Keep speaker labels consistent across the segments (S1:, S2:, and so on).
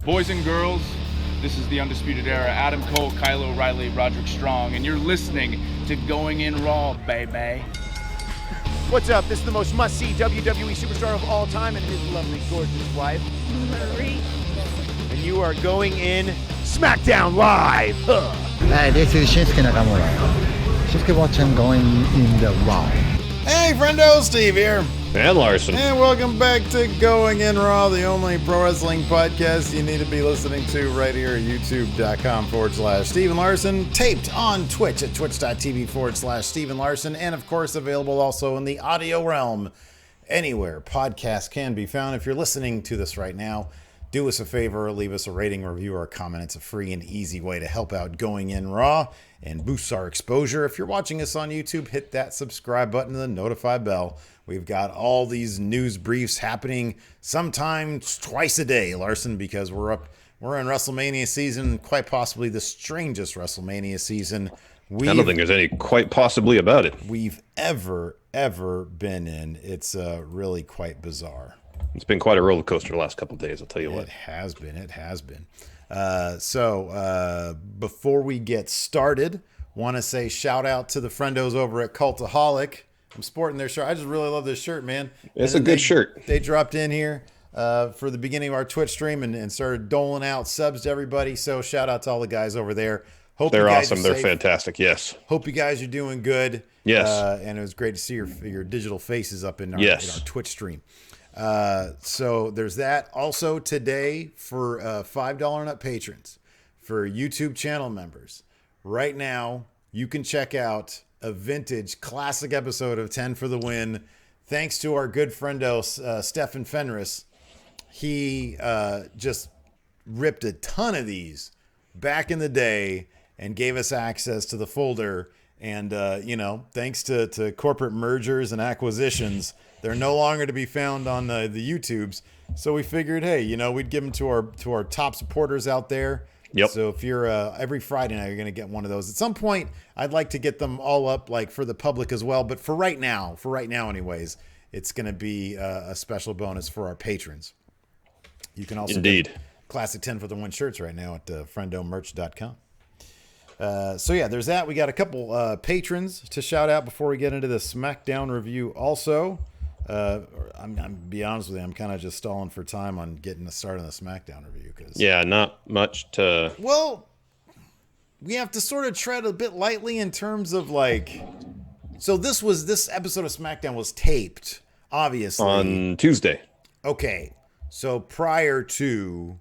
S1: Boys and girls, this is the Undisputed Era. Adam Cole, Kyle O'Reilly, Roderick Strong, and you're listening to Going In Raw, baby.
S2: What's up? This is the most must-see WWE superstar of all time and his lovely, gorgeous wife, Marie. And you are going in Smackdown Live.
S3: Hi, this is Shunsuke Nakamura. Shunsuke watching Going In the Raw.
S4: Hey, friendo, Steve here.
S5: And Larson.
S4: And welcome back to Going In Raw, the only pro wrestling podcast you need to be listening to right here at youtube.com/Steven Larson, taped on Twitch at twitch.tv/Steven Larson, and of course available also in the audio realm anywhere podcasts can be found. If you're listening to this right now, do us a favor, leave us a rating, review, or a comment. It's a free and easy way to help out Going In Raw and boost our exposure. If you're watching us on YouTube, hit that subscribe button and the notify bell. We've got all these news briefs happening sometimes twice a day, Larson, because we're in WrestleMania season, quite possibly the strangest WrestleMania season
S5: I don't think there's any quite possibly about it.
S4: We've ever been in. It's really quite bizarre.
S5: It's been quite a roller coaster the last couple of days, I'll tell you what.
S4: It has been. So before we get started, want to say shout out to the friendos over at Cultaholic. I'm sporting their shirt. I just really love this shirt, man.
S5: It's a good shirt.
S4: They dropped in here for the beginning of our Twitch stream and started doling out subs to everybody. So shout out to all the guys over there. Hope
S5: they're
S4: you guys
S5: awesome.
S4: are
S5: They're
S4: safe.
S5: fantastic. Yes.
S4: Hope you guys are doing good.
S5: Yes.
S4: And it was great to see your digital faces up in our Twitch stream. So there's that. Also today for $5 and up patrons, for YouTube channel members, right now you can check out a vintage classic episode of 10 for the Win. Thanks to our good friendo, Stefan Fenris. He just ripped a ton of these back in the day and gave us access to the folder. And, thanks to corporate mergers and acquisitions, they're no longer to be found on the YouTubes. So we figured, hey, we'd give them to our top supporters out there.
S5: Yep.
S4: So if you're every Friday night, you're going to get one of those. At some point, I'd like to get them all up, like for the public as well. But for right now anyways, it's going to be a special bonus for our patrons. You can also get classic 10 for the Win shirts right now at friendomerch.com. So yeah, there's that. We got a couple patrons to shout out before we get into the SmackDown review. Also, I'm be honest with you, I'm kind of just stalling for time on getting started on the SmackDown review because
S5: not much to.
S4: Well, we have to sort of tread a bit lightly in terms of like. So this episode of SmackDown was taped, obviously,
S5: on Tuesday.
S4: Okay, so prior to.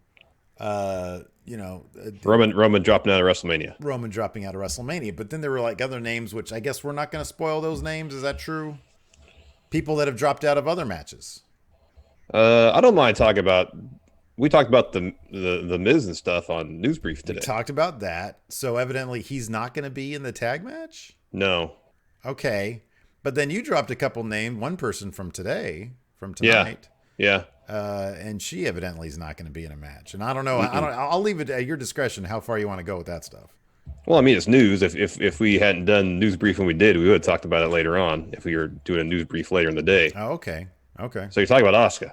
S5: Roman dropping out of WrestleMania.
S4: Roman dropping out of WrestleMania. But then there were like other names, which I guess we're not going to spoil those names. Is that true? People that have dropped out of other matches.
S5: I don't mind talking about. We talked about the Miz and stuff on News Brief today.
S4: We talked about that. So evidently he's not going to be in the tag match?
S5: No.
S4: Okay. But then you dropped a couple names. One person from tonight.
S5: Yeah.
S4: And she evidently is not going to be in a match. And I don't know. I'll leave it at your discretion how far you want to go with that stuff.
S5: Well, I mean, it's news. If we hadn't done News Brief when we did, we would have talked about it later on if we were doing a News Brief later in the day.
S4: Oh, okay.
S5: So you're talking about Asuka.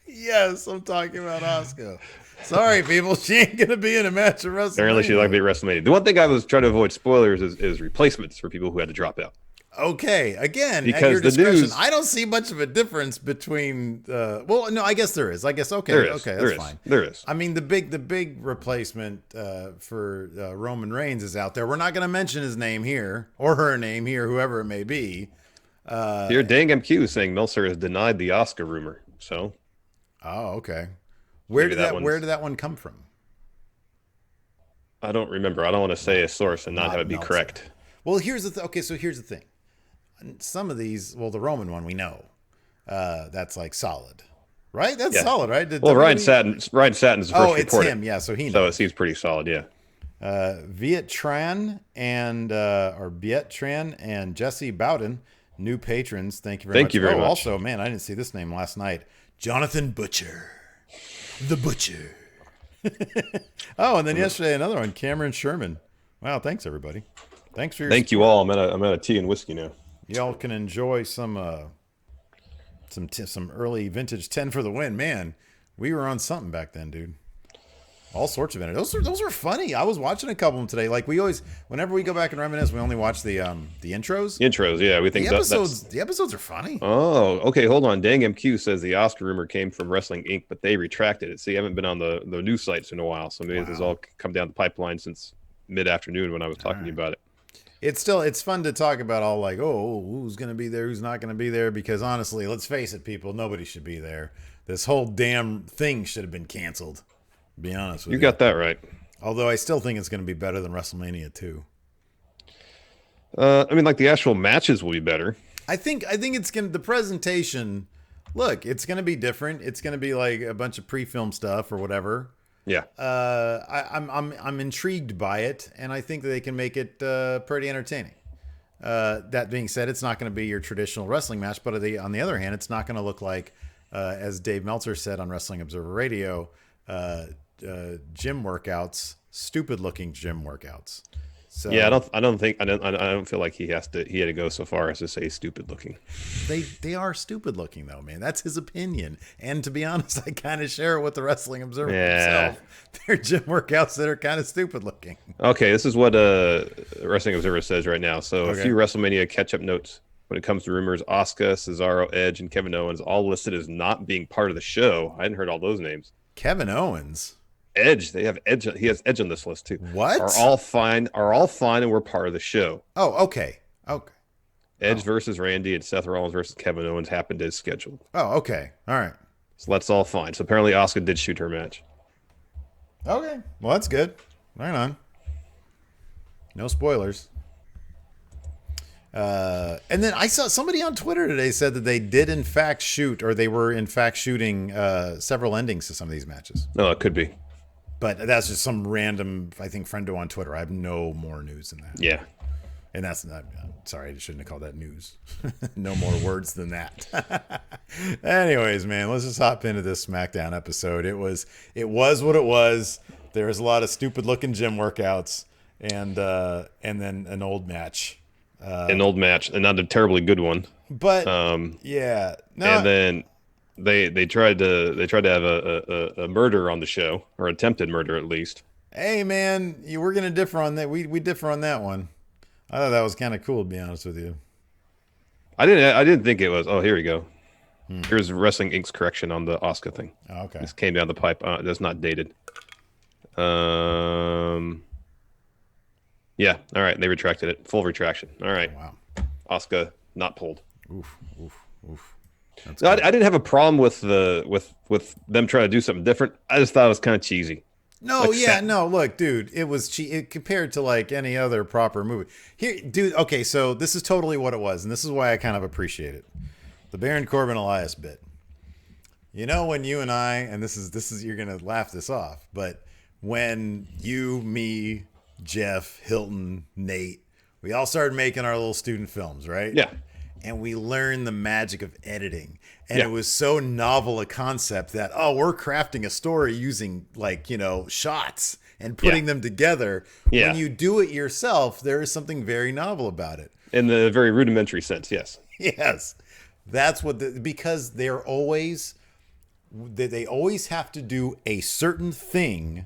S4: Yes, I'm talking about Asuka. Sorry, people. She ain't going to be in a match at WrestleMania.
S5: Apparently she'd like to be at WrestleMania. The one thing I was trying to avoid spoilers is replacements for people who had to drop out.
S4: Okay, again,
S5: because
S4: at your discretion,
S5: news,
S4: I don't see much of a difference between. Well, no, I guess there is. That's fine.
S5: There is.
S4: I mean, the big replacement for Roman Reigns is out there. We're not going to mention his name here or her name here, whoever it may be.
S5: Here, Dang MQ is saying Meltzer has denied the Oscar rumor. So,
S4: okay. Where did that one come from?
S5: I don't remember. I don't want to say a source and not have it be correct.
S4: Well, here's the here's the thing. Some of these, the Roman one we know, that's like solid, right? That's solid, right?
S5: Ryan Satin's the first report.
S4: Oh, it's him, yeah. So he knows.
S5: So it seems pretty solid, yeah.
S4: Viet Tran and Jesse Bowden, new patrons. Thank you very much.
S5: Thank you very much.
S4: Also, man, I didn't see this name last night. Jonathan Butcher, the Butcher. And then yesterday another one, Cameron Sherman. Wow, thanks everybody. Thanks for your.
S5: Thank you all. I'm at a tea and whiskey now.
S4: Y'all can enjoy some early vintage 10 for the Win. Man, We were on something back then, dude. All sorts of it. Those were funny. I was watching a couple of them today. Like we always, whenever we go back and reminisce, we only watch the intros.
S5: Intros, yeah. We think
S4: the episodes are funny.
S5: Oh, okay. Hold on. Dang MQ says the Oscar rumor came from Wrestling Inc., but they retracted it. See, I haven't been on the news sites in a while, so maybe this has all come down the pipeline since mid-afternoon when I was talking to you about it.
S4: It's fun to talk about all like, oh, who's going to be there, who's not going to be there, because honestly, let's face it, people, nobody should be there. This whole damn thing should have been canceled. Be honest with you.
S5: You got that right.
S4: Although I still think it's going to be better than WrestleMania 2.
S5: I mean, like the actual matches will be better.
S4: I think it's going to, the presentation, look, it's going to be different. It's going to be like a bunch of pre-film stuff or whatever.
S5: Yeah.
S4: I'm intrigued by it, and I think that they can make it pretty entertaining. That being said, it's not going to be your traditional wrestling match, but on the other hand, it's not going to look like, as Dave Meltzer said on Wrestling Observer Radio, gym workouts, stupid looking gym workouts. So
S5: yeah, I don't feel like he had to go so far as to say stupid looking.
S4: They are stupid looking though, man. That's his opinion. And to be honest, I kind of share it with the Wrestling Observer himself. They're gym workouts that are kind of stupid looking.
S5: Okay, this is what Wrestling Observer says right now. So a few WrestleMania catch-up notes when it comes to rumors. Asuka, Cesaro, Edge, and Kevin Owens all listed as not being part of the show. I hadn't heard all those names.
S4: Kevin Owens?
S5: Edge, they have Edge. He has Edge on this list too.
S4: What?
S5: Are all fine, and we're part of the show.
S4: Oh, okay.
S5: Edge versus Randy and Seth Rollins versus Kevin Owens happened as scheduled.
S4: Oh, okay. All right.
S5: So that's all fine. So apparently Asuka did shoot her match.
S4: Okay. Well, that's good. Right on. No spoilers. And then I saw somebody on Twitter today said that they did in fact shoot, or they were in fact shooting several endings to some of these matches.
S5: No, it could be.
S4: But that's just some random, I think, friendo on Twitter. I have no more news than that.
S5: Yeah.
S4: And that's not, sorry, I shouldn't have called that news. No more words than that. Anyways, man, let's just hop into this SmackDown episode. It was what it was. There was a lot of stupid looking gym workouts and then an old match.
S5: An old match, and not a terribly good one. But
S4: yeah. No,
S5: and then they tried to have a murder on the show, or attempted murder at least.
S4: Hey man, we're gonna differ on that. We differ on that one. I thought that was kind of cool, to be honest with you.
S5: I didn't think it was. Oh, here we go. Here's Wrestling Inc.'s correction on the Asuka thing.
S4: Oh, okay.
S5: This came down the pipe. That's not dated. Yeah. All right. They retracted it. Full retraction. All right.
S4: Oh, wow.
S5: Asuka not pulled.
S4: Oof.
S5: So I didn't have a problem with them trying to do something different. I just thought it was kind of cheesy.
S4: No, look, dude, it was compared to like any other proper movie. Here, dude, okay, so this is totally what it was, and this is why I kind of appreciate it. The Baron Corbin Elias bit. You know, when you and I, and this is you're gonna laugh this off, but when you, me, Jeff, Hilton, Nate, we all started making our little student films, right?
S5: Yeah.
S4: And we learned the magic of editing. And it was so novel a concept that, we're crafting a story using shots and putting them together.
S5: Yeah.
S4: When you do it yourself, there is something very novel about it.
S5: In the very rudimentary sense, yes.
S4: Yes. That's because they always have to do a certain thing,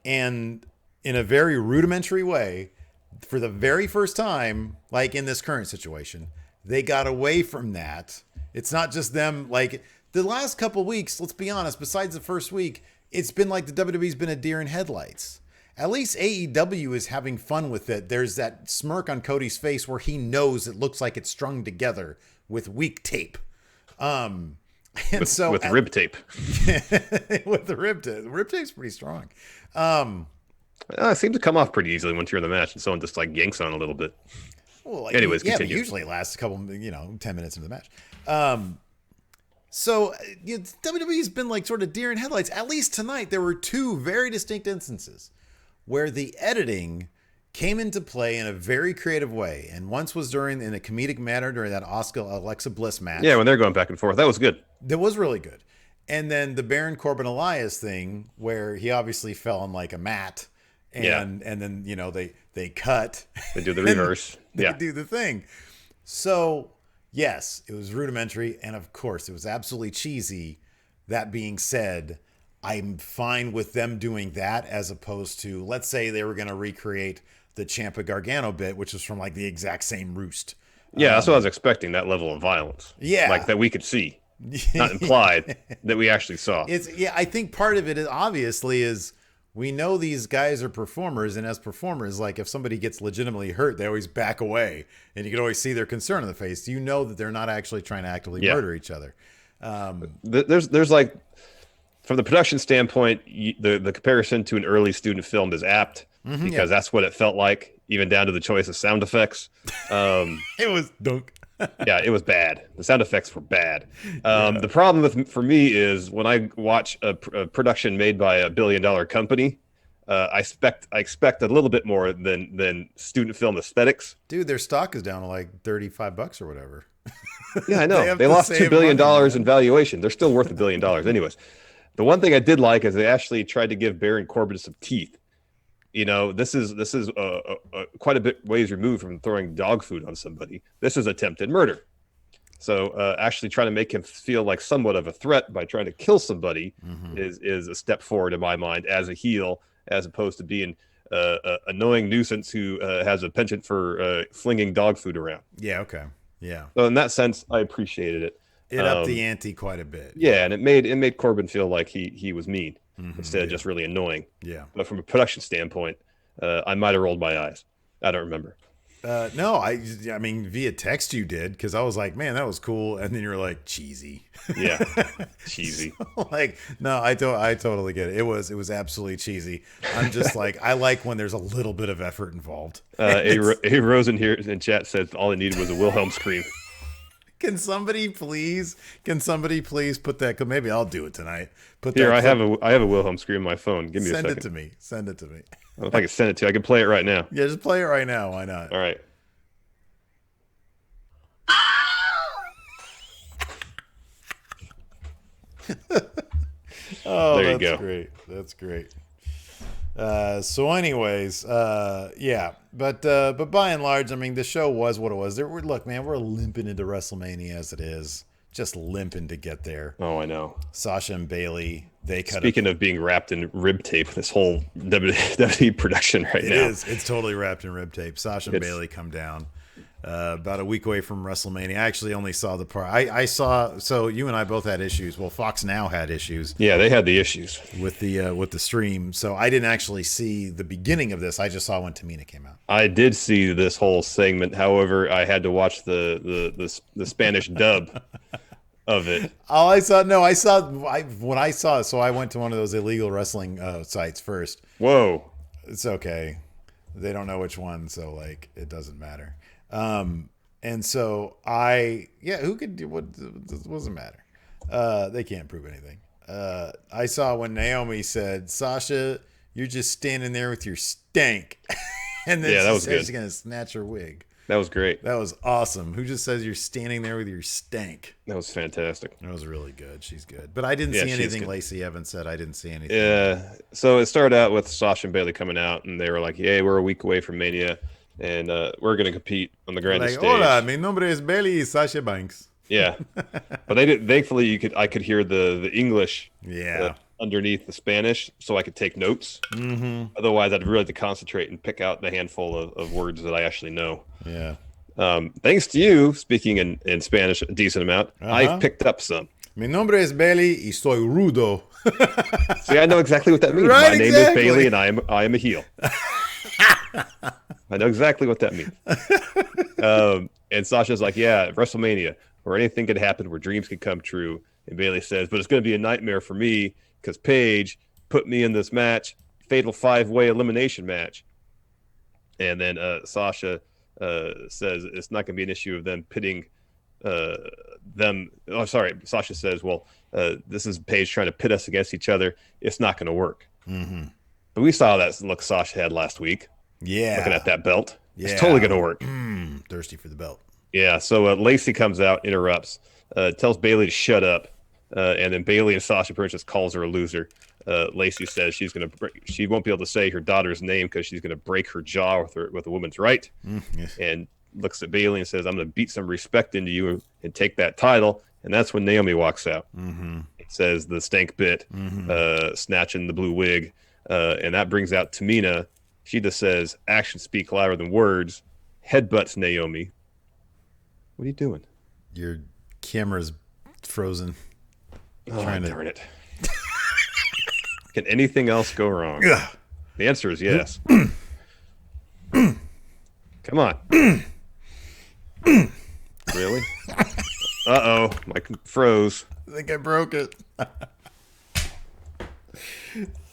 S4: and in a very rudimentary way for the very first time, like in this current situation. They got away from that. It's not just them. Like the last couple weeks, let's be honest, besides the first week, it's been like the WWE's been a deer in headlights. At least AEW is having fun with it. There's that smirk on Cody's face where he knows it looks like it's strung together with weak tape. With
S5: rib tape.
S4: With the rib tape. The rib tape's pretty strong.
S5: It seems to come off pretty easily once you're in the match and someone just like yanks on a little bit.
S4: Well,
S5: anyways,
S4: yeah,
S5: continue.
S4: But usually it lasts a couple, 10 minutes into the match. So WWE's been like sort of deer in headlights. At least tonight, there were two very distinct instances where the editing came into play in a very creative way. And once was in a comedic manner during that Alexa Bliss match.
S5: Yeah, when they're going back and forth. That was good.
S4: That was really good. And then the Baron Corbin Elias thing, where he obviously fell on like a mat. And then, they cut.
S5: They do the reverse.
S4: They do the thing. So, yes, it was rudimentary. And of course, it was absolutely cheesy. That being said, I'm fine with them doing that as opposed to, let's say they were going to recreate the Ciampa Gargano bit, which was from like the exact same roost.
S5: Yeah, that's what I was expecting, that level of violence.
S4: Yeah.
S5: Like that we could see. Not implied, that we actually saw.
S4: I think part of it is obviously is we know these guys are performers, and as performers, like if somebody gets legitimately hurt, they always back away, and you can always see their concern on the face. You know that they're not actually trying to actively murder each other.
S5: There's like, from the production standpoint, the comparison to an early student film is apt because that's what it felt like, even down to the choice of sound effects.
S4: It was dunk.
S5: Yeah, it was bad. The sound effects were bad. The problem for me is when I watch a production made by a $1 billion company, I expect a little bit more than student film aesthetics.
S4: Dude, their stock is down to like $35 or whatever.
S5: Yeah, I know. They lost $2 billion in valuation. They're still worth $1 billion. Anyways, the one thing I did like is they actually tried to give Baron Corbin some teeth. You know, this is quite a bit ways removed from throwing dog food on somebody. This is attempted murder. So actually trying to make him feel like somewhat of a threat by trying to kill somebody is a step forward in my mind as a heel, as opposed to being a annoying nuisance who has a penchant for flinging dog food around.
S4: Yeah. Okay. Yeah.
S5: So in that sense, I appreciated it.
S4: It upped the ante quite a bit.
S5: Yeah, and it made Corbin feel like he was mean instead of just really annoying.
S4: Yeah.
S5: But from a production standpoint, I might have rolled my eyes. I don't remember.
S4: No, I mean, via text you did, because I was like, man, that was cool. And then you're like, cheesy.
S5: Yeah, cheesy.
S4: So, like, no, I totally get it. It was absolutely cheesy. I'm just like, I like when there's a little bit of effort involved.
S5: A Rosen here in chat said all it needed was a Wilhelm scream.
S4: Can somebody please put that? Maybe I'll do it tonight. Put
S5: here.
S4: That
S5: I have a Wilhelm scream on my phone. Give me a second.
S4: Send it to me.
S5: I don't know if I can send it to you. I can play it right now.
S4: Yeah, just play it right now. Why not?
S5: All right.
S4: Oh,
S5: there you go.
S4: Great. That's great. So anyways, yeah, but by and large, I mean, the show was what it was. Look, man, we're limping into WrestleMania as it is, just limping to get there.
S5: Oh, I know.
S4: Sasha and Bailey,
S5: Speaking of being wrapped in rib tape, this whole WWE production right now.
S4: It's totally wrapped in rib tape. Sasha and Bailey come down. About a week away from WrestleMania. I actually only saw the part. I saw. So you and I both had issues. Well, Fox Now had issues.
S5: Yeah, they had the issues
S4: with the stream. So I didn't actually see the beginning of this. I just saw when Tamina came out.
S5: I did see this whole segment. However, I had to watch the Spanish dub of it.
S4: Oh, when I saw. So I went to one of those illegal wrestling sites first.
S5: Whoa,
S4: it's okay. They don't know which one, so like it doesn't matter. And so who could do what? Doesn't matter. They can't prove anything. I saw when Naomi said, "Sasha, you're just standing there with your stank," and then
S5: that was good.
S4: She's gonna snatch her wig.
S5: That was great.
S4: That was awesome. Who just says you're standing there with your stank?
S5: That was fantastic.
S4: That was really good. She's good. But I didn't see anything Lacey Evans said. I didn't see anything.
S5: Yeah. So it started out with Sasha and Bailey coming out, and they were like, "Yay, we're a week away from Mania. And we're going to compete on the grandest stage."
S4: Hola, mi nombre es Bailey y Sasha Banks.
S5: Yeah, but they did. Thankfully, I could hear the English.
S4: Yeah.
S5: Underneath the Spanish, so I could take notes. Mm-hmm. Otherwise, I'd really have to concentrate and pick out the handful of words that I actually know.
S4: Yeah.
S5: Thanks to you, speaking in Spanish a decent amount, I picked up some.
S4: Mi nombre es Bailey y soy rudo.
S5: See, I know exactly what that means.
S4: Right,
S5: My name is Bailey, and I am a heel. I know exactly what that means. And Sasha's like, yeah, WrestleMania, where anything could happen, where dreams can come true. And Bailey says, but it's going to be a nightmare for me because Paige put me in this match, fatal 5-way elimination match. And then Sasha says it's not going to be an issue of them pitting them. Oh, sorry. Sasha says, well, this is Paige trying to pit us against each other. It's not going to work. Mm-hmm. But we saw that look Sasha had last week.
S4: Yeah.
S5: Looking at that belt. Yeah. It's totally going to work.
S4: Thirsty for the belt.
S5: Yeah. So Lacey comes out, interrupts, tells Bailey to shut up. And then Bailey and Sasha pretty much just calls her a loser. Lacey says she won't be able to say her daughter's name because she's going to break her jaw with a woman's right.
S4: Yes.
S5: And looks at Bailey and says, I'm going to beat some respect into you and take that title. And that's when Naomi walks out.
S4: Mm-hmm.
S5: says the stank bit, snatching the blue wig. And that brings out Tamina. She just says, actions speak louder than words. Headbutts Naomi. What are you doing?
S4: Your camera's frozen.
S5: Oh, darn it. Can anything else go wrong?
S4: Ugh.
S5: The answer is yes. Come on. Really? Uh-oh. Mike froze.
S4: I think I broke it.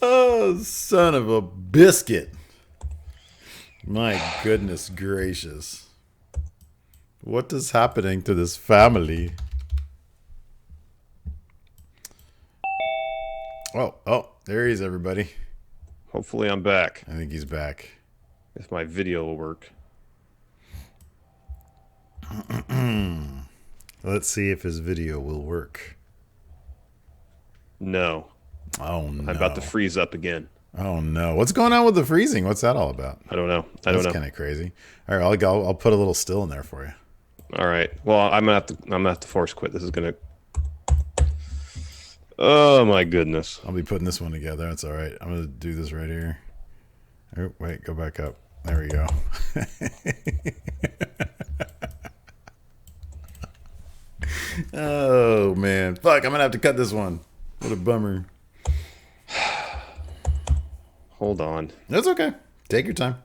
S4: Oh, son of a biscuit. My goodness gracious. What is happening to this family? Oh, there he is, everybody.
S5: Hopefully I'm back.
S4: I think he's back.
S5: If my video will work.
S4: Let's see if his video will work.
S5: No.
S4: Oh, no.
S5: I'm about to freeze up again.
S4: Oh, no. What's going on with the freezing? What's that all about?
S5: I don't know. That's
S4: kind of crazy. All right, I'll put a little still in there for you.
S5: All right. Well, I'm gonna have to force quit. This is gonna. Oh my goodness.
S4: I'll be putting this one together. That's all right. I'm gonna do this right here. Oh, wait, go back up. There we go. Oh man, fuck! I'm gonna have to cut this one. What a bummer.
S5: Hold on.
S4: That's okay. Take your time.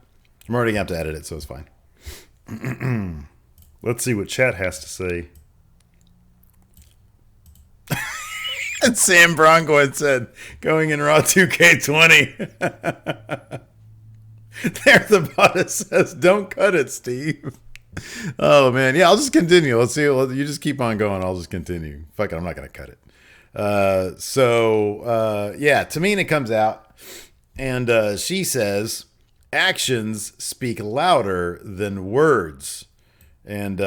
S4: I'm already gonna have to edit it, so it's fine. Let's see what chat has to say. And Sam Bronco had said, going in Raw 2K20. There the bot says, don't cut it, Steve. Oh, man. Yeah, I'll just continue. Let's see. You just keep on going. I'll just continue. Fuck it. I'm not going to cut it. Yeah, Tamina comes out and she says, actions speak louder than words. And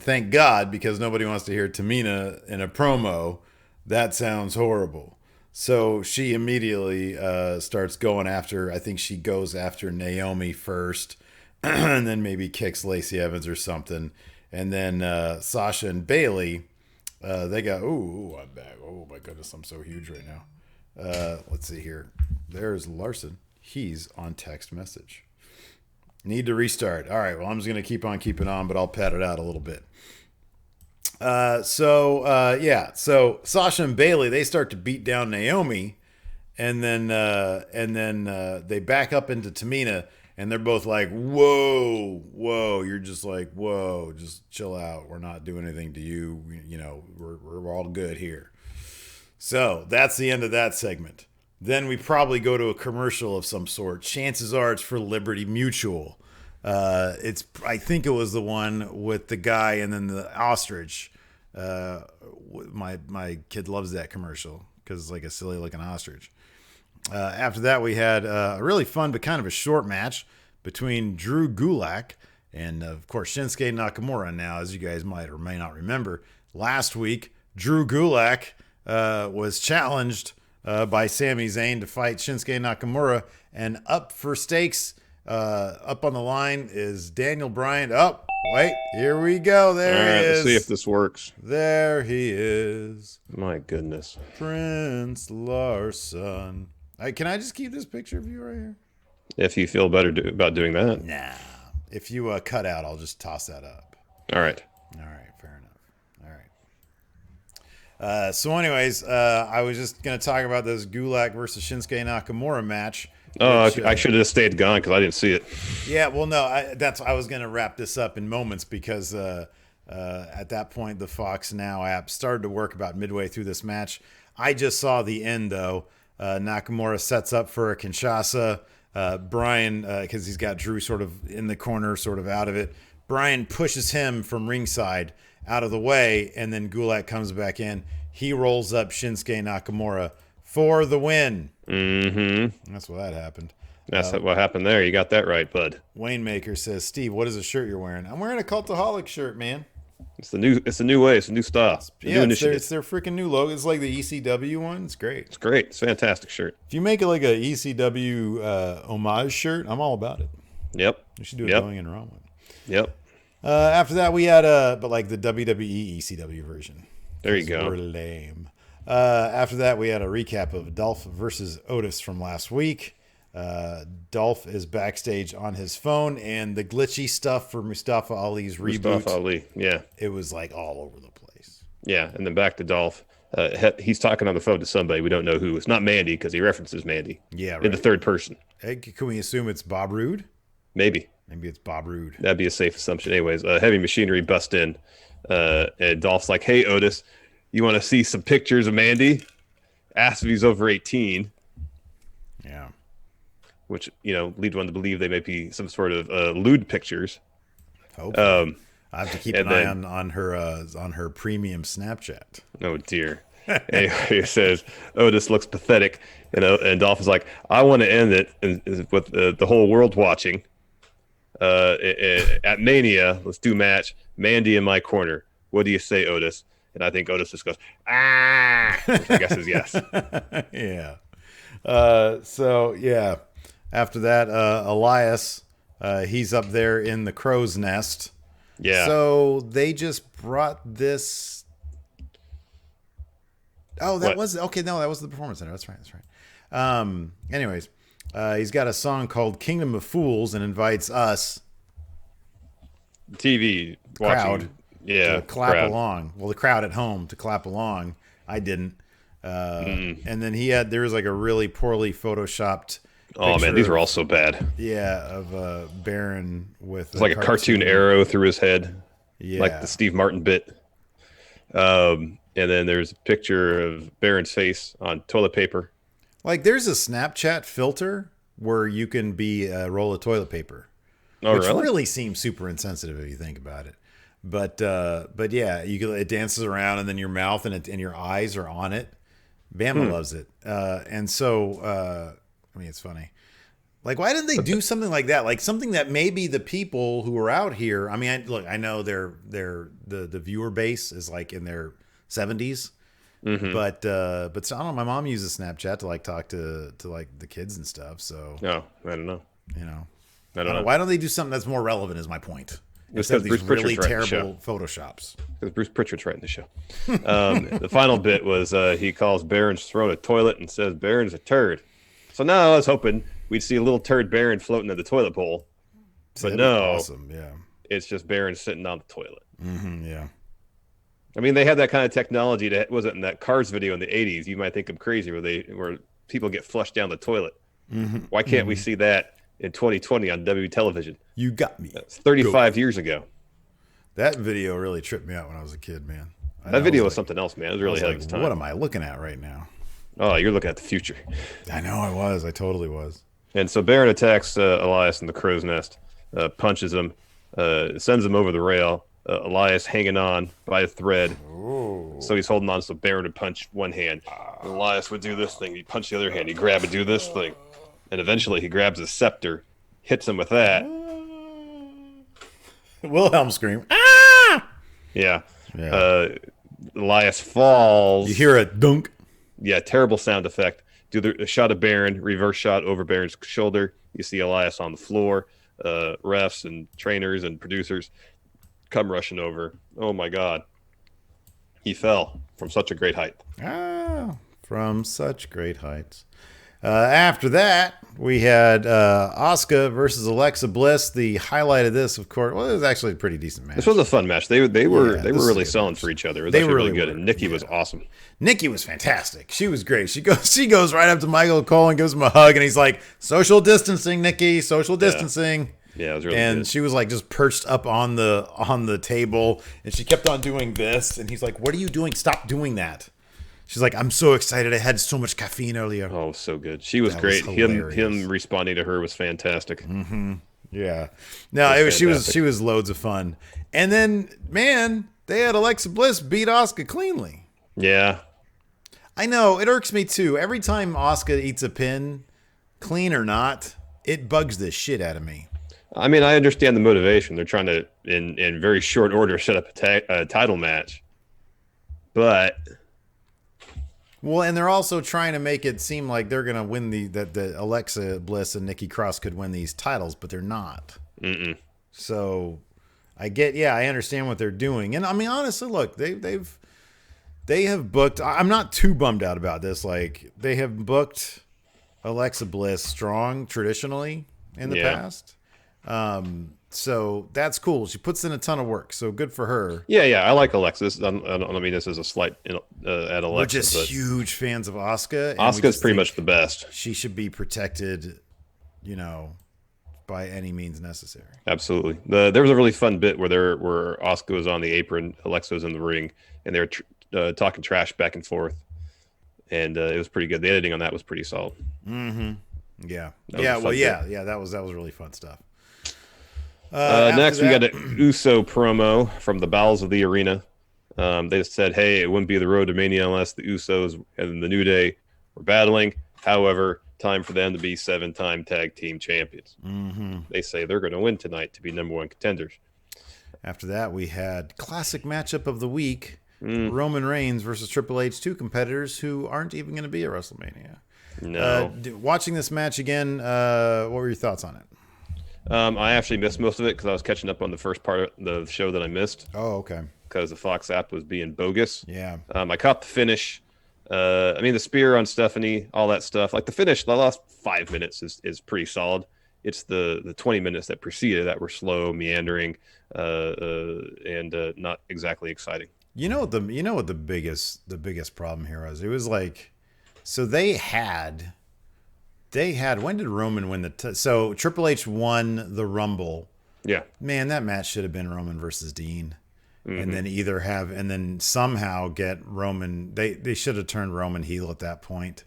S4: thank God, because nobody wants to hear Tamina in a promo. That sounds horrible. So she immediately starts going after, I think she goes after Naomi first, and then maybe kicks Lacey Evans or something. And then Sasha and Bailey, they got, ooh, I'm back. Oh my goodness, I'm so huge right now. Let's see here. There's Larson. He's on text message. Need to restart. All right, well, I'm just going to keep on keeping on, but I'll pad it out a little bit. So Sasha and Bailey, they start to beat down Naomi, and then they back up into Tamina, and they're both like, whoa, you're just like, whoa, just chill out. We're not doing anything to you. You know, we're all good here. So that's the end of that segment. Then we probably go to a commercial of some sort. Chances are it's for Liberty Mutual. I think it was the one with the guy and then the ostrich. My kid loves that commercial because it's like a silly looking ostrich. After that, we had a really fun but kind of a short match between Drew Gulick and, of course, Shinsuke Nakamura. Now, as you guys might or may not remember, last week, Drew Gulick was challenged by Sami Zayn to fight Shinsuke Nakamura, and up for stakes, up on the line is Daniel Bryan. Oh, wait, here we go. There he is.
S5: Let's see if this works.
S4: There he is.
S5: My goodness.
S4: Prince Larson. Can I just keep this picture of you right here?
S5: If you feel better about doing that.
S4: Nah. If you cut out, I'll just toss that up.
S5: All right.
S4: All right, fair enough. All right. So anyways, I was just going to talk about this Gulick versus Shinsuke Nakamura match.
S5: Oh, which, I should have just stayed gone because I didn't see it.
S4: Yeah, well, no, I was going to wrap this up in moments because at that point, the Fox Now app started to work about midway through this match. I just saw the end, though. Nakamura sets up for a Kinshasa. Bryan, because he's got Drew sort of in the corner, sort of out of it. Bryan pushes him from ringside out of the way, and then Gulick comes back in. He rolls up Shinsuke Nakamura for the win.
S5: Mm-hmm.
S4: That's what happened.
S5: That's what happened there. You got that right, bud.
S4: Waymaker says, Steve, what is the shirt you're wearing? I'm wearing a Cultaholic shirt, man.
S5: It's the new way. It's a new style.
S4: It's their freaking new logo. It's like the ECW one. It's great.
S5: It's great. It's a fantastic shirt.
S4: If you make it like a ECW homage shirt, I'm all about it.
S5: Yep.
S4: We should do a Going in Raw one.
S5: Yep.
S4: After that, we had but like the WWE ECW version.
S5: There you go.
S4: We're lame. After that, we had a recap of Dolph versus Otis from last week. Dolph is backstage on his phone, and the glitchy stuff for Mustafa Ali's reboot.
S5: Mustafa Ali, yeah.
S4: It was like all over the place.
S5: Yeah, and then back to Dolph. He's talking on the phone to somebody. We don't know who. It's not Mandy because he references Mandy.
S4: Yeah, right.
S5: In the third person.
S4: Hey, can we assume it's Bob Roode?
S5: Maybe
S4: it's Bob Roode.
S5: That'd be a safe assumption. Anyways, heavy machinery bust in. And Dolph's like, hey, Otis, you want to see some pictures of Mandy? Ask if he's over 18.
S4: Yeah.
S5: Which, lead one to believe they may be some sort of lewd pictures.
S4: Hopefully. I have to keep an eye on her premium Snapchat.
S5: Oh, dear. Anyway, it says, Otis looks pathetic. And Dolph is like, I want to end it with the whole world watching. At Mania, let's do match. Mandy in my corner. What do you say, Otis? And I think Otis just goes, ah! Which I guess is yes.
S4: Yeah. So, yeah. After that, Elias, he's up there in the crow's nest.
S5: Yeah.
S4: So they just brought this. Oh, that was okay. No, that was the Performance Center. That's right. Anyways, he's got a song called "Kingdom of Fools" and invites us,
S5: TV
S4: crowd,
S5: watching,
S4: to clap along. Well, the crowd at home to clap along. I didn't. And then there was like a really poorly photoshopped.
S5: Oh man, these were all so bad.
S4: Yeah, of Baron with
S5: it's like a cartoon arrow through his head, like the Steve Martin bit. And then there's a picture of Baron's face on toilet paper.
S4: Like there's a Snapchat filter where you can be a roll of toilet paper, which really seems super insensitive if you think about it. But yeah, it dances around and then your mouth and your eyes are on it. Bama loves it, and so. I mean, it's funny. Like, why didn't they do something like that? Like something that maybe the people who are out here. I mean, I know the viewer base is like in their 70s, but I don't know. My mom uses Snapchat to like talk to like the kids and stuff. So
S5: I don't know.
S4: I don't know. Why don't they do something that's more relevant? Is my point.
S5: Instead of these really
S4: terrible photoshops.
S5: Because Bruce Pritchard's writing the show. The final bit was he calls Baron's throne a toilet and says Baron's a turd. So now I was hoping we'd see a little turd Baron floating in the toilet bowl. But no,
S4: awesome. Yeah.
S5: It's just Baron sitting on the toilet.
S4: Yeah.
S5: I mean, they had that kind of technology that wasn't in that Cars video in the 80s. You might think I'm crazy where people get flushed down the toilet. Why can't we see that in 2020 on WWE television?
S4: You got me.
S5: That's 35 years ago.
S4: That video really tripped me out when I was a kid, man.
S5: That video was something else, man. It was really ahead of its time.
S4: What am I looking at right now?
S5: Oh, you're looking at the future.
S4: I know I was. I totally was.
S5: And so Baron attacks Elias in the crow's nest, punches him, sends him over the rail. Elias hanging on by a thread. Ooh. So he's holding on so Baron would punch one hand. And Elias would do this thing. He'd punch the other hand. He'd grab and do this thing. And eventually he grabs his scepter, hits him with that.
S4: Wilhelm scream. Ah!
S5: Yeah. Elias falls.
S4: You hear a dunk.
S5: Yeah, terrible sound effect. Do the shot of Baron, reverse shot over Baron's shoulder. You see Elias on the floor. Refs and trainers and producers come rushing over. Oh my God. He fell from such a great height.
S4: From such great heights. After that, we had Asuka versus Alexa Bliss. The highlight of this, of course, it was actually a pretty decent match.
S5: This was a fun match. They were really selling for each other. It was actually really good. And Nikki was awesome.
S4: Nikki was fantastic. She was great. She goes right up to Michael Cole and gives him a hug, and he's like, "Social distancing, Nikki. Social distancing."
S5: Yeah, it was really good.
S4: And she was like just perched up on the table, and she kept on doing this, and he's like, "What are you doing? Stop doing that." She's like, "I'm so excited. I had so much caffeine earlier."
S5: Oh, so good. She was great. Him responding to her was fantastic.
S4: Yeah. No, she was loads of fun. And then, man, they had Alexa Bliss beat Asuka cleanly.
S5: Yeah.
S4: I know. It irks me too. Every time Asuka eats a pin, clean or not, it bugs the shit out of me.
S5: I mean, I understand the motivation. They're trying to, in very short order, set up a title match. But...
S4: Well, and they're also trying to make it seem like they're going to win that Alexa Bliss and Nikki Cross could win these titles, but they're not. So I understand what they're doing. And I mean, honestly, look, they've They have booked. I'm not too bummed out about this. Like, they have booked Alexa Bliss strong traditionally in the past. So that's cool. She puts in a ton of work. So good for her.
S5: Yeah. I like Alexa. I don't mean this as a slight at Alexa.
S4: We're just huge fans of Asuka.
S5: Asuka's pretty much the best.
S4: She should be protected, by any means necessary.
S5: Absolutely. There was a really fun bit where Asuka was on the apron, Alexa was in the ring, and they were talking trash back and forth. And it was pretty good. The editing on that was pretty solid.
S4: Mm-hmm. Yeah. That was really fun stuff.
S5: Next, we got an Uso promo from the bowels of the arena. They said, hey, it wouldn't be the road to Mania unless the Usos and the New Day were battling. However, time for them to be 7-time tag team champions.
S4: Mm-hmm.
S5: They say they're going to win tonight to be number 1 contenders.
S4: After that, we had classic matchup of the week. Roman Reigns versus Triple H, 2 competitors who aren't even going to be at WrestleMania.
S5: No.
S4: Watching this match again, what were your thoughts on it?
S5: I actually missed most of it because I was catching up on the first part of the show that I missed.
S4: Oh, okay.
S5: Because the Fox app was being bogus.
S4: Yeah.
S5: I caught the finish. The spear on Stephanie, all that stuff. Like the finish, the last 5 minutes is pretty solid. It's the 20 minutes that preceded that were slow, meandering, and not exactly exciting.
S4: You know what the biggest problem here was? It was like, so they had when did Roman win so Triple H won the Rumble.
S5: Yeah.
S4: Man, that match should have been Roman versus Dean.
S5: Mm-hmm.
S4: And then somehow get Roman. They should have turned Roman heel at that point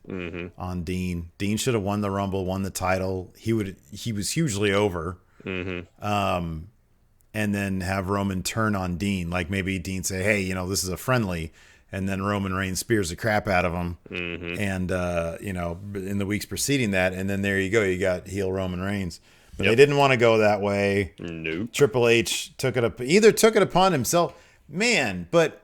S4: on Dean. Dean should have won the Rumble, won the title. He was hugely over.
S5: Mm-hmm.
S4: And then have Roman turn on Dean. Like maybe Dean say, hey, this is a friendly. And then Roman Reigns spears the crap out of him.
S5: Mm-hmm.
S4: And, in the weeks preceding that. And then there you go. You got heel Roman Reigns. But they didn't want to go that way.
S5: Nope.
S4: Triple H took it upon himself. Man, but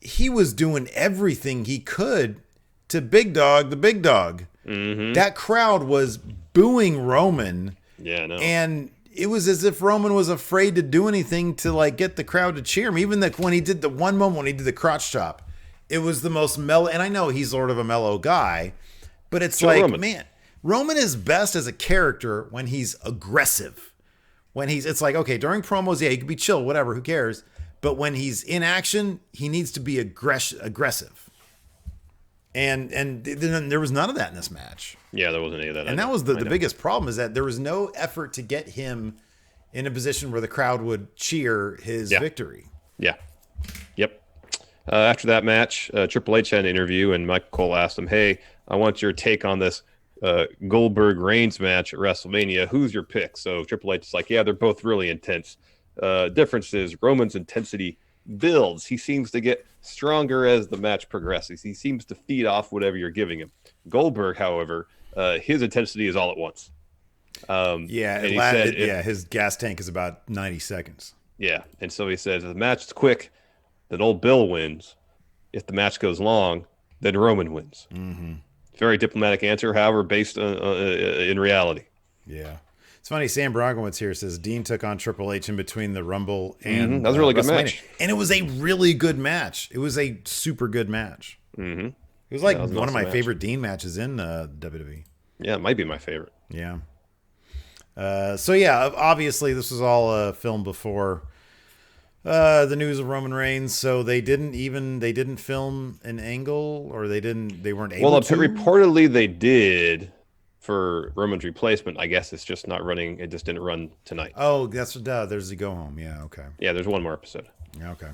S4: he was doing everything he could to Big Dog, the Big Dog.
S5: Mm-hmm.
S4: That crowd was booing Roman.
S5: Yeah, I know.
S4: And it was as if Roman was afraid to do anything to get the crowd to cheer him. Even when he did the crotch chop, it was the most mellow. And I know he's sort of a mellow guy, but it's Roman. Man, Roman is best as a character when he's aggressive. It's like, okay, during promos, he could be chill, whatever, who cares? But when he's in action, he needs to be aggressive. And then there was none of that in this match.
S5: Yeah, there wasn't any of that.
S4: And that was the biggest problem, is that there was no effort to get him in a position where the crowd would cheer his victory.
S5: Yeah. Yep. After that match, Triple H had an interview, and Michael Cole asked him, hey, I want your take on this Goldberg-Reigns match at WrestleMania. Who's your pick? So Triple H is like, yeah, they're both really intense. Difference is Roman's intensity builds. He seems to get stronger as the match progresses. He seems to feed off whatever you're giving him. Goldberg, however, his intensity is all at once.
S4: His gas tank is about 90 seconds.
S5: Yeah, and so he says, if the match is quick, then old Bill wins. If the match goes long, then Roman wins.
S4: Mm-hmm.
S5: Very diplomatic answer, however, based in reality.
S4: Yeah. It's funny, Sam Brogowitz here says Dean took on Triple H in between the Rumble and
S5: that was a really good match.
S4: And it was a really good match. It was a super good match.
S5: Mm-hmm.
S4: It was like one of my favorite Dean matches in WWE.
S5: Yeah, it might be my favorite.
S4: Yeah. Obviously this was all filmed before the news of Roman Reigns, so they didn't film an angle, or they weren't able to.
S5: Well, reportedly they did for Roman's replacement. I guess it's just not running. It just didn't run tonight.
S4: Oh, that's there's the go home. Yeah, okay.
S5: Yeah, there's one more episode.
S4: Okay.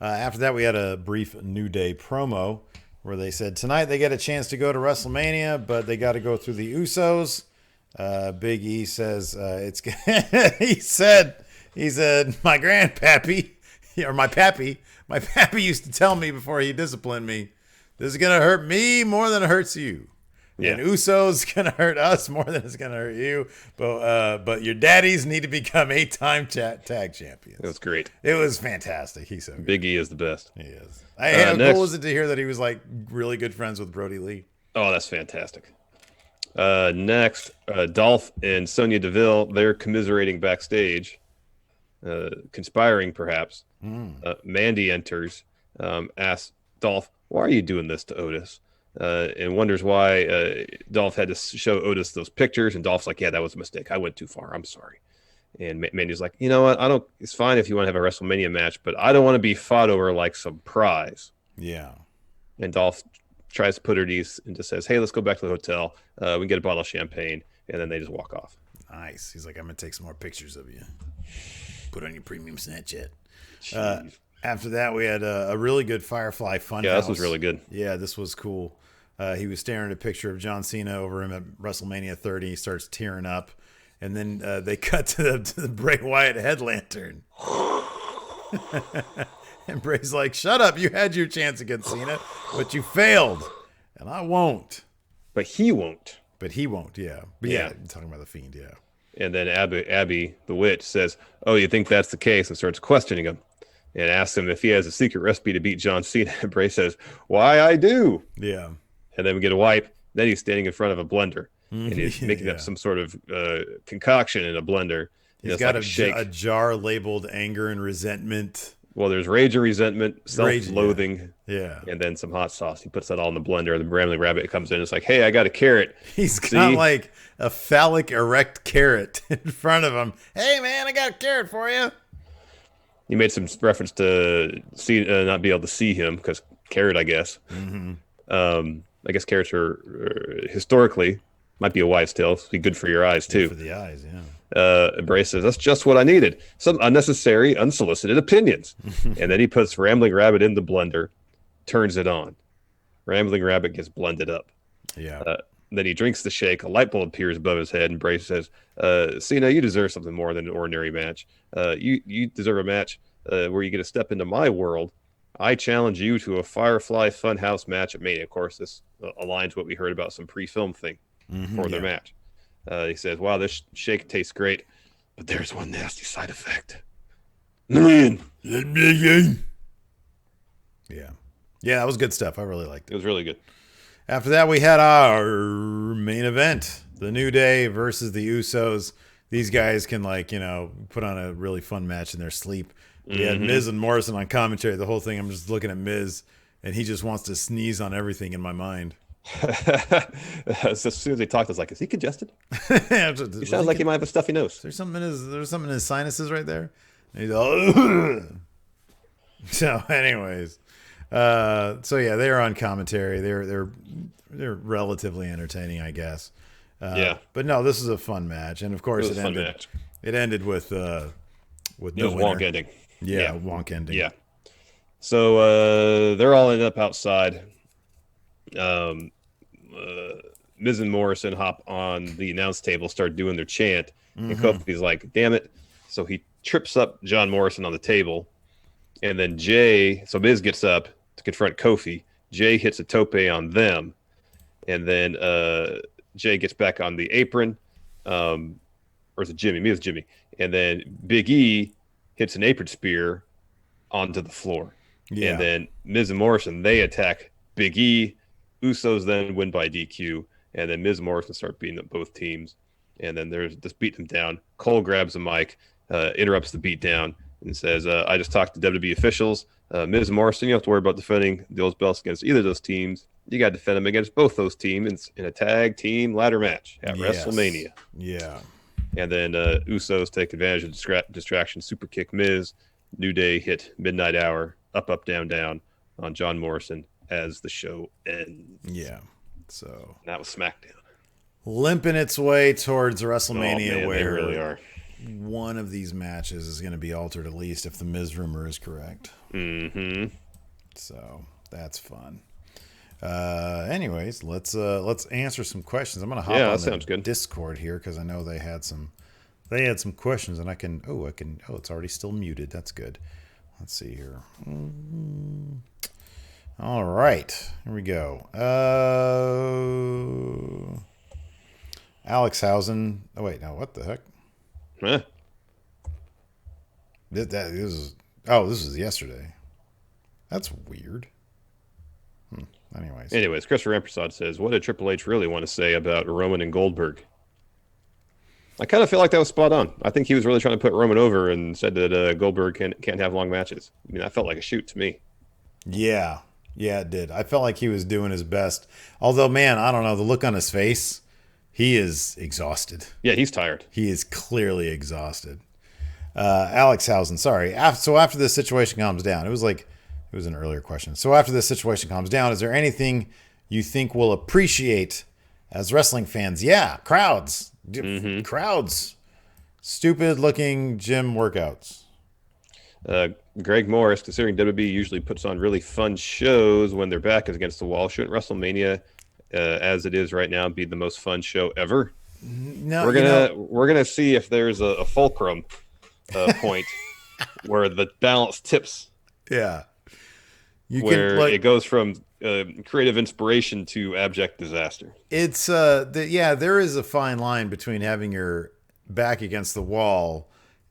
S4: After that, we had a brief New Day promo where they said tonight they get a chance to go to WrestleMania, but they got to go through the Usos. Big E says he said my grandpappy, or my pappy used to tell me before he disciplined me, this is gonna hurt me more than it hurts you. Yeah. And Usos gonna hurt us more than it's gonna hurt you. But your daddies need to become 8-time tag champions.
S5: It was great.
S4: It was fantastic. He's so good.
S5: Big E is the best.
S4: He is. How cool was it to hear that he was like really good friends with Brody Lee?
S5: Oh, that's fantastic. Next, Dolph and Sonya Deville, they're commiserating backstage, conspiring perhaps. Mandy enters, asks Dolph, "Why are you doing this to Otis?" And wonders why Dolph had to show Otis those pictures. And Dolph's like, "Yeah, that was a mistake. I went too far. I'm sorry." And Mandy's like, "You know what? I don't. It's fine if you want to have a WrestleMania match, but I don't want to be fought over like some prize."
S4: Yeah.
S5: And Dolph tries to put her at ease and just says, "Hey, let's go back to the hotel. We can get a bottle of champagne." And then they just walk off.
S4: Nice. He's like, "I'm gonna take some more pictures of you. Put on your premium Snapchat." After that, we had a really good Firefly Funhouse.
S5: Yeah, this was really good.
S4: Yeah, this was cool. He was staring at a picture of John Cena over him at WrestleMania 30. He starts tearing up. And then they cut to the Bray Wyatt head lantern. And Bray's like, "Shut up. You had your chance against Cena, but you failed. And I won't."
S5: But he won't.
S4: But he won't, yeah. But yeah, talking about the Fiend, yeah.
S5: And then Abby, the witch, says, "Oh, you think that's the case?" and starts questioning him and asks him if he has a secret recipe to beat John Cena. And Bray says, "Why, I do."
S4: Yeah.
S5: And then we get a wipe. Then he's standing in front of a blender. And he's making up some sort of concoction in a blender.
S4: He's got a jar labeled anger and resentment.
S5: Well, there's rage and resentment, self-loathing,
S4: yeah,
S5: and then some hot sauce. He puts that all in the blender. The Rambling Rabbit comes in. It's like, "Hey, I got a carrot."
S4: He's got like a phallic erect carrot in front of him. "Hey, man, I got a carrot for you."
S5: He made some reference to not be able to see him because carrot, I guess.
S4: Mm-hmm.
S5: I guess carrots are historically might be a wives' tale. Be good for your eyes too.
S4: Good for the eyes, yeah.
S5: Bray says, "That's just what I needed. Some unnecessary, unsolicited opinions." And then he puts Rambling Rabbit in the blender, turns it on. Rambling Rabbit gets blended up.
S4: Yeah.
S5: Then he drinks the shake. A light bulb appears above his head, and Bray says, "Cena, you deserve something more than an ordinary match. You deserve a match where you get to step into my world. I challenge you to a Firefly Funhouse match at Mania." Of course, this aligns with what we heard about some pre-film thing for their match. He says, "Wow, this shake tastes great, but there's one nasty side effect. Yeah.
S4: Yeah, that was good stuff. I really liked it.
S5: It was really good.
S4: After that, we had our main event. The New Day versus the Usos. These guys can, put on a really fun match in their sleep. We had Miz and Morrison on commentary. The whole thing, I'm just looking at Miz, and he just wants to sneeze on everything in my mind.
S5: As soon as they talked, I was like, "Is he congested?"
S4: He
S5: He sounds like he might have a stuffy nose.
S4: There's something in his sinuses right there. And he's all, so anyways, so yeah, they're on commentary. They're relatively entertaining, I guess. But no, this is a fun match, and of course it ended with no
S5: wonk ending.
S4: Yeah, wonk ending.
S5: Yeah. So they're all ended up outside. Miz and Morrison hop on the announce table, start doing their chant, and Kofi's like, "Damn it!" So he trips up John Morrison on the table, and then Miz gets up to confront Kofi. Jay hits a tope on them, and then Jay gets back on the apron, or is it Jimmy? Me, it's Jimmy, and then Big E hits an apron spear onto the floor, and then Miz and Morrison, they attack Big E. Usos then win by DQ, and then Miz and Morrison start beating up both teams, and then there's just beating them down. Cole grabs the mic, interrupts the beatdown, and says, "I just talked to WWE officials. Miz and Morrison, you don't have to worry about defending those belts against either of those teams. You got to defend them against both those teams in a tag team ladder match at WrestleMania."
S4: Yeah.
S5: And then Usos take advantage of distraction, super kick Miz. New Day hit Midnight Hour, up, down, down on John Morrison as the show ends.
S4: Yeah. So
S5: that was SmackDown.
S4: Limping its way towards WrestleMania, where
S5: they really are.
S4: One of these matches is going to be altered, at least if the Miz rumor is correct.
S5: Mm-hmm.
S4: So that's fun. Anyways, let's answer some questions. I'm going to hop on the Discord here because I know they had some questions, and I can. Oh, it's already still muted. That's good. Let's see here. All right, here we go. Alex Housen. Oh wait, no, what the heck?
S5: Huh?
S4: This is yesterday. That's weird. Anyways,
S5: Christopher Rampersad says, "What did Triple H really want to say about Roman and Goldberg?" I kind of feel like that was spot on. I think he was really trying to put Roman over and said that Goldberg can't have long matches. I mean, that felt like a shoot to me.
S4: Yeah. Yeah, it did. I felt like he was doing his best. Although, man, I don't know. The look on his face, he is exhausted.
S5: Yeah, he's tired.
S4: He is clearly exhausted. Alex Housen, sorry. So after this situation calms down, it was an earlier question. So after this situation calms down, is there anything you think we'll appreciate as wrestling fans? Yeah, crowds. Crowds. Stupid looking gym workouts.
S5: Greg Morris, considering WWE usually puts on really fun shows when their back is against the wall, shouldn't WrestleMania, as it is right now, be the most fun show ever?
S4: No,
S5: we're gonna see if there's a fulcrum point where the balance tips.
S4: Yeah,
S5: it goes from creative inspiration to abject disaster.
S4: It's there is a fine line between having your back against the wall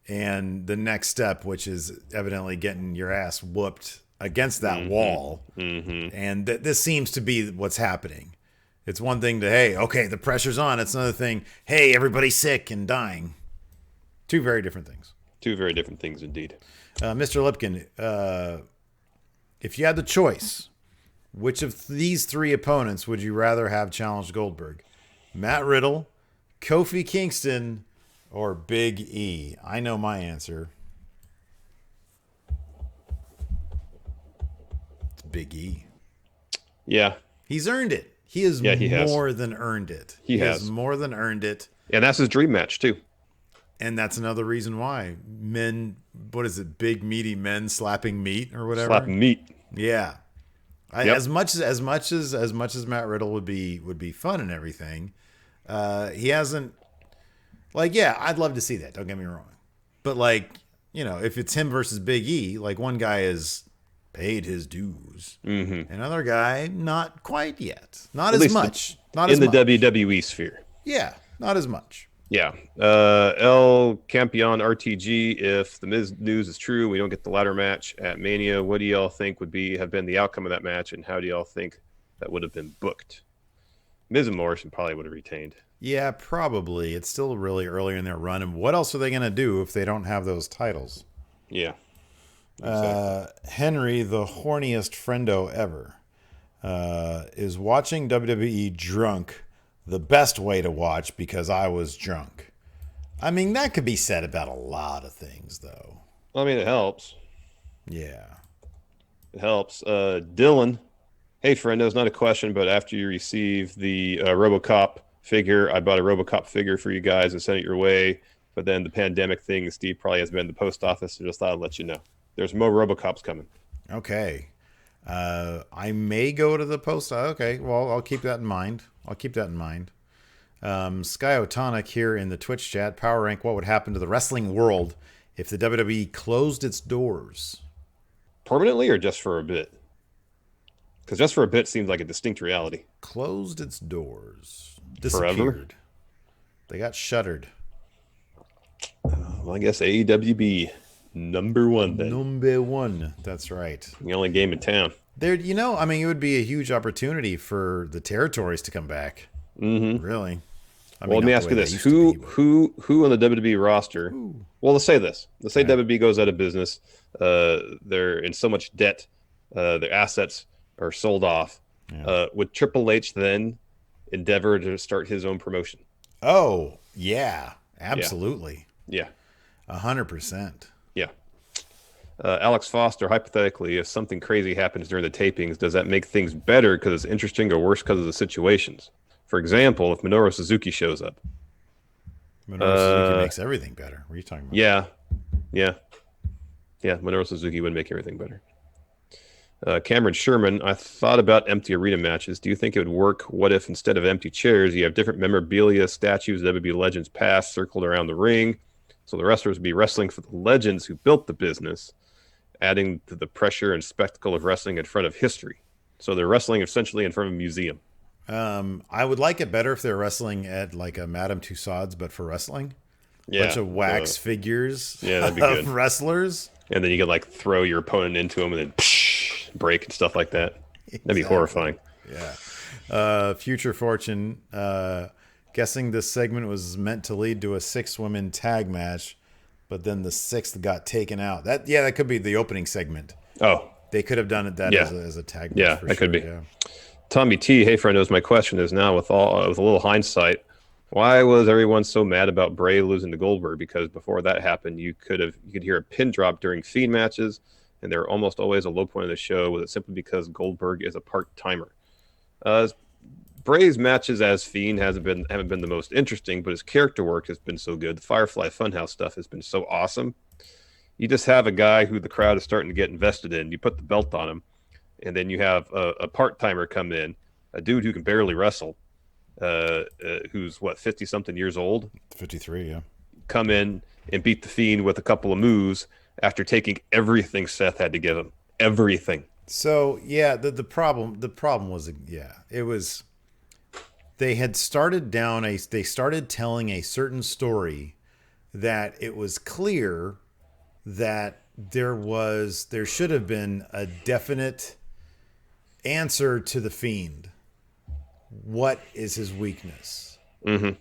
S4: and the next step, which is evidently getting your ass whooped against that wall. And this seems to be what's happening. It's one thing to, hey, okay, the pressure's on. It's another thing, hey, everybody's sick and dying. Two very different things.
S5: Two very different things indeed.
S4: Mr. Lipkin, if you had the choice, which of these three opponents would you rather have challenged Goldberg? Matt Riddle, Kofi Kingston, or Big E? I know my answer. It's Big E.
S5: Yeah.
S4: He's earned it. He has more than earned it.
S5: He has
S4: more than earned it.
S5: And that's his dream match, too.
S4: And that's another reason why men, what is it, big meaty men slapping meat or whatever?
S5: Slapping meat.
S4: Yeah.
S5: Yep.
S4: As much as Matt Riddle would be fun and everything, he hasn't. Like, yeah, I'd love to see that. Don't get me wrong, but like, if it's him versus Big E, like one guy has paid his dues, another guy not quite yet, not as much, not
S5: in
S4: as
S5: the
S4: much.
S5: WWE sphere.
S4: Yeah, not as much.
S5: Yeah. El Campeon RTG, if the Miz news is true, we don't get the ladder match at Mania, what do y'all think have been the outcome of that match, and how do y'all think that would have been booked? Miz and Morrison probably would have retained.
S4: Yeah, probably. It's still really early in their run, and what else are they going to do if they don't have those titles?
S5: Yeah. Exactly.
S4: Henry, the horniest friendo ever, is watching WWE drunk the best way to watch because I was drunk. I mean, that could be said about a lot of things, though.
S5: I mean, it helps.
S4: Yeah.
S5: It helps. Dylan, hey, friendo, it's not a question, but after you receive the RoboCop figure, I bought a RoboCop figure for you guys and sent it your way, but then the pandemic thing, and Steve probably has been in the post office, so just thought I'd let you know. There's more RoboCops coming.
S4: Okay. I may go to the post. Okay, well, I'll keep that in mind. Sky Otonic here in the Twitch chat. Power rank, what would happen to the wrestling world if the WWE closed its doors?
S5: Permanently or just for a bit? Because just for a bit seems like a distinct reality.
S4: Closed its doors. Disappeared.
S5: Forever?
S4: They got shuttered.
S5: Well, I guess AEWB number one then.
S4: Number one. That's right.
S5: The only game in town.
S4: There, it would be a huge opportunity for the territories to come back.
S5: Mm-hmm.
S4: Really.
S5: Let me ask you this: who on the WWE roster? Ooh. Well, let's say this. Let's say WWE goes out of business. They're in so much debt. Their assets are sold off. Yeah. Would Triple H then endeavor to start his own promotion?
S4: Oh yeah, absolutely.
S5: Yeah,
S4: 100%.
S5: Yeah. Alex Foster, hypothetically, if something crazy happens during the tapings, does that make things better because it's interesting or worse because of the situations? For example, if Minoru Suzuki shows up.
S4: Minoru Suzuki makes everything better. What are you talking about?
S5: Yeah. Minoru Suzuki would make everything better. Cameron Sherman, I thought about empty arena matches. Do you think it would work? What if instead of empty chairs, you have different memorabilia, statues, WWE legends past circled around the ring? So the wrestlers would be wrestling for the legends who built the business, adding to the pressure and spectacle of wrestling in front of history. So they're wrestling essentially in front of a museum.
S4: I would like it better if they're wrestling at like a Madame Tussauds, but for wrestling.
S5: Yeah.
S4: Bunch of wax figures
S5: that'd be good.
S4: of wrestlers.
S5: And then you could like throw your opponent into them and then break and stuff like that. That'd be horrifying.
S4: Yeah. Future Fortune, guessing this segment was meant to lead to a 6-woman tag match, but then the 6th got taken out. That could be the opening segment.
S5: Oh.
S4: They could have done it as a tag match.
S5: Yeah,
S4: for
S5: that
S4: sure.
S5: could be.
S4: Yeah.
S5: Tommy T, hey friend, knows my question is now with a little hindsight, why was everyone so mad about Bray losing to Goldberg? Because before that happened, you could hear a pin drop during Fiend matches, and they're almost always a low point of the show. Was it simply because Goldberg is a part timer? Bray's matches as Fiend haven't been the most interesting, but his character work has been so good. The Firefly Funhouse stuff has been so awesome. You just have a guy who the crowd is starting to get invested in. You put the belt on him, and then you have a part-timer come in, a dude who can barely wrestle, who's 50-something years old?
S4: 53, yeah.
S5: Come in and beat the Fiend with a couple of moves after taking everything Seth had to give him. Everything.
S4: So, yeah, the problem was, it was, they started telling a certain story that it was clear that there should have been a definite answer to the Fiend. What is his weakness?
S5: Mm-hmm.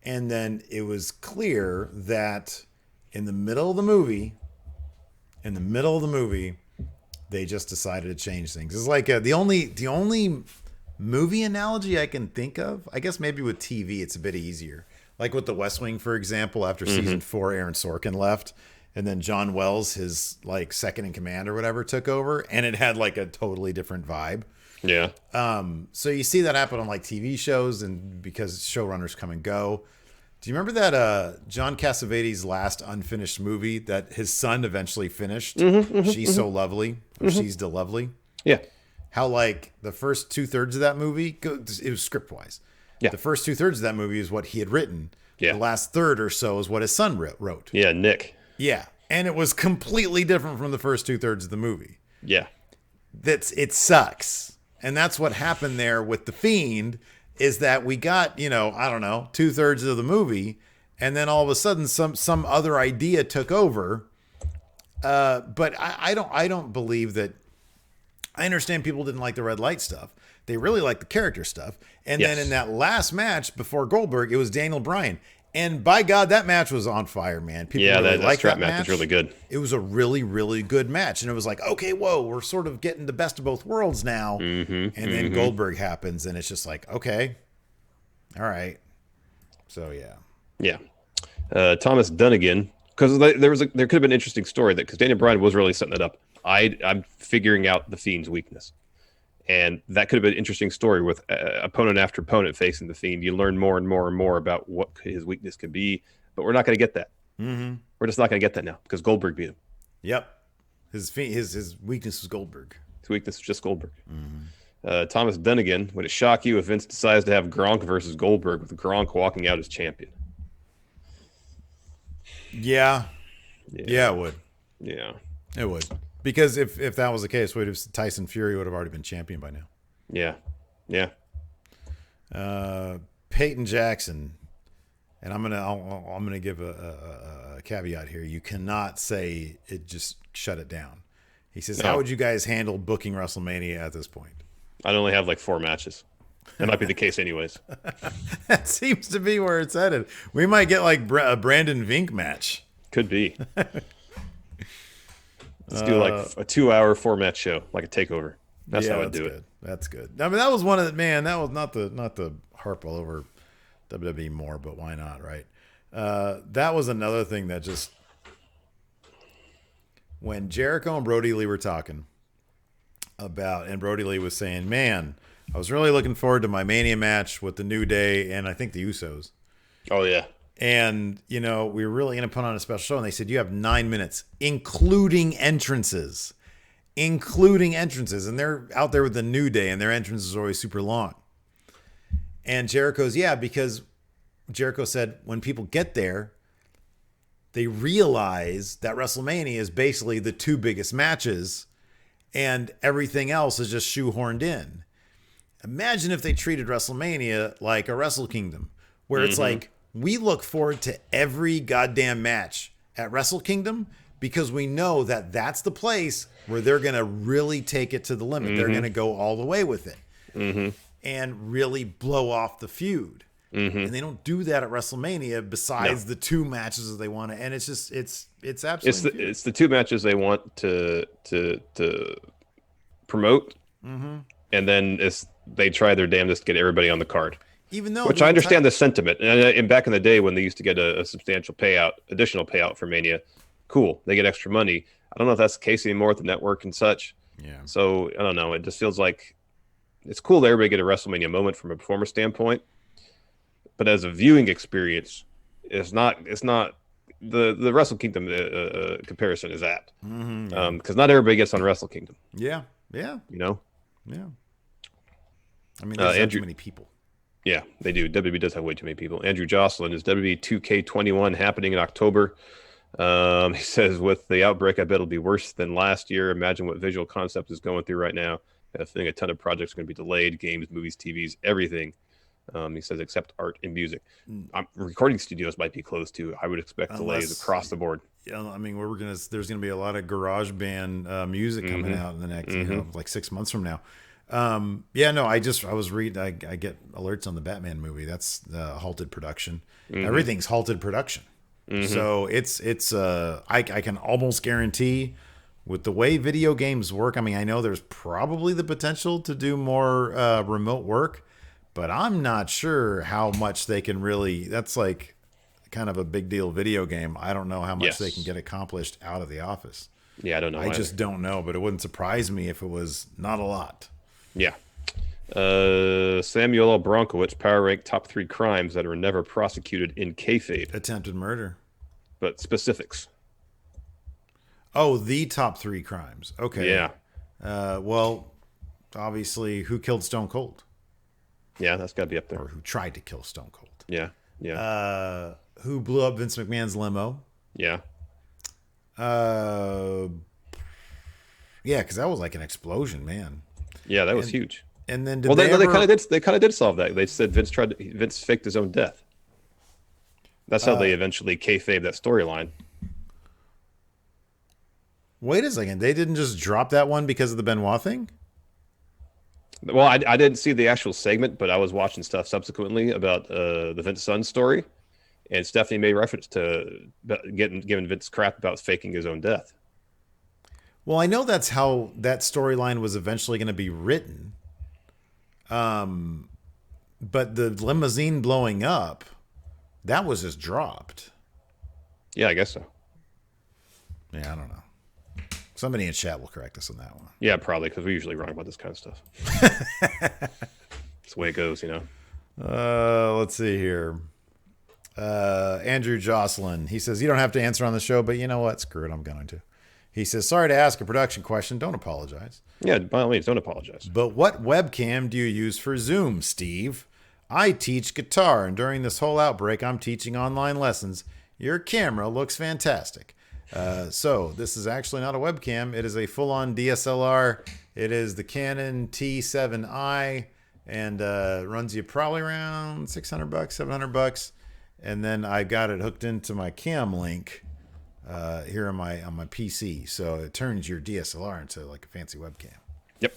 S4: And then it was clear that in the middle of the movie, they just decided to change things. It's like the only movie analogy I can think of, I guess maybe with TV, it's a bit easier. Like with The West Wing, for example, after season 4, Aaron Sorkin left, and then John Wells, his like second in command or whatever, took over, and it had like a totally different vibe.
S5: Yeah.
S4: So you see that happen on like TV shows, and because showrunners come and go. Do you remember that John Cassavetes' last unfinished movie that his son eventually finished? She's So Lovely, or She's the Lovely.
S5: Yeah.
S4: How like the first 2/3 of that movie, it was script wise.
S5: Yeah.
S4: The first 2/3 of that movie is what he had written.
S5: Yeah.
S4: The last third or so is what his son wrote.
S5: Yeah, Nick.
S4: Yeah. And it was completely different from the first 2/3 of the movie.
S5: Yeah.
S4: It sucks. And that's what happened there with The Fiend, is that we got, 2/3 of the movie, and then all of a sudden some other idea took over. But I don't believe that. I understand people didn't like the red light stuff. They really liked the character stuff. And then in that last match before Goldberg, it was Daniel Bryan. And by God, that match was on fire, man. People really liked that match.
S5: Was really good.
S4: It was a really, really good match. And it was like, okay, whoa, we're sort of getting the best of both worlds now. And then Goldberg happens, and it's just like, okay, all right. So, yeah.
S5: Yeah. Thomas Dunnigan, because there could have been an interesting story because Daniel Bryan was really setting it up. I'm figuring out the Fiend's weakness. And that could have been an interesting story with opponent after opponent facing the Fiend. You learn more and more and more about what his weakness could be, but we're not going to get that. We're just not going to get that now because Goldberg beat him.
S4: Yep. His weakness was Goldberg.
S5: His weakness was just Goldberg. Thomas Dunnigan, would it shock you if Vince decides to have Gronk versus Goldberg with Gronk walking out as champion?
S4: Yeah, it would.
S5: Yeah.
S4: It would. Because if that was the case, Tyson Fury would have already been champion by now.
S5: Yeah.
S4: Peyton Jackson, and I'm gonna give a caveat here. You cannot say it, just shut it down. He says, "How would you guys handle booking WrestleMania at this point?"
S5: I'd only have like 4 matches. That might be the case, anyways.
S4: That seems to be where it's headed. We might get like a Brandon Vink match.
S5: Could be. Let's do like a 2-hour 4-match show, like a takeover. That's how I'd do it.
S4: That's good. I mean, that was one of the that was not the harp all over WWE more, but why not, right? That was another thing that just when Jericho and Brody Lee were talking about, and Brody Lee was saying, "Man, I was really looking forward to my Mania match with the New Day and I think the Usos."
S5: Oh yeah.
S4: And, we were really going to put on a special show. And they said, you have 9 minutes, including entrances. And they're out there with the New Day, and their entrances are always super long. And Jericho's, because Jericho said when people get there, they realize that WrestleMania is basically the 2 biggest matches, and everything else is just shoehorned in. Imagine if they treated WrestleMania like a Wrestle Kingdom, where it's like, we look forward to every goddamn match at Wrestle Kingdom because we know that that's the place where they're going to really take it to the limit. They're going to go all the way with it and really blow off the feud. And they don't do that at WrestleMania besides the 2 matches that they want to. And it's just, it's absolutely.
S5: It's the 2 matches they want to promote, and then they try their damnedest to get everybody on the card.
S4: Even though,
S5: which I understand the sentiment, and back in the day when they used to get a substantial additional payout for Mania, cool, they get extra money. I don't know if that's the case anymore with the network and such.
S4: Yeah.
S5: So I don't know. It just feels like it's cool that everybody get a WrestleMania moment from a performer standpoint, but as a viewing experience, it's not the Wrestle Kingdom comparison is apt, because not everybody gets on Wrestle Kingdom.
S4: Yeah.
S5: Yeah.
S4: I mean, there's too many people.
S5: Yeah, they do. WWE does have way too many people. Andrew Jocelyn is WWE 2K21 happening in October. He says, with the outbreak, I bet it'll be worse than last year. Imagine what visual concept is going through right now. I think a ton of projects are going to be delayed, games, movies, TVs, everything. He says, except art and music. Recording studios might be closed too. I would expect delays across the board. Yeah,
S4: I mean, there's gonna be a lot of garage band music coming out in the next, like 6 months from now. I was reading. I get alerts on the Batman movie. That's halted production. Everything's halted production. So it's I can almost guarantee, with the way video games work. I mean, I know there's probably the potential to do more remote work, but I'm not sure how much they can really. That's like kind of a big deal video game. I don't know how much they can get accomplished out of the office.
S5: Yeah, I don't know.
S4: I just don't know, but it wouldn't surprise me if it was not a lot.
S5: Yeah. Samuel L. Bronkowitz power ranked top 3 crimes that are never prosecuted in kayfabe.
S4: Attempted murder.
S5: But specifics.
S4: Oh, the top 3 crimes. Okay.
S5: Yeah.
S4: Well, obviously, who killed Stone Cold?
S5: Yeah, that's got to be up there.
S4: Or who tried to kill Stone Cold?
S5: Yeah. Yeah.
S4: Who blew up Vince McMahon's limo?
S5: Yeah.
S4: Yeah, because that was like an explosion, man.
S5: Yeah, that was huge.
S4: And then
S5: they kind of did solve that. They said Vince faked his own death. That's how they eventually kayfabe that storyline.
S4: Wait a second, they didn't just drop that one because of the Benoit thing?
S5: Well, I didn't see the actual segment, but I was watching stuff subsequently about the Vince Son story, and Stephanie made reference to giving Vince crap about faking his own death.
S4: Well, I know that's how that storyline was eventually going to be written. But the limousine blowing up, that was just dropped.
S5: Yeah, I guess so.
S4: Yeah, I don't know. Somebody in chat will correct us on that one.
S5: Yeah, probably, because we're usually wrong about this kind of stuff. It's the way it goes,
S4: Let's see here. Andrew Jocelyn, he says, you don't have to answer on the show, but you know what? Screw it, I'm going to. He says, sorry to ask a production question. Don't apologize.
S5: Yeah, by all means, don't apologize.
S4: But what webcam do you use for Zoom, Steve? I teach guitar, and during this whole outbreak, I'm teaching online lessons. Your camera looks fantastic. So this is actually not a webcam. It is a full-on DSLR. It is the Canon T7i, and runs you probably around $600, $700. And then I got it hooked into my Cam Link here on my PC, so it turns your DSLR into like a fancy webcam.
S5: Yep,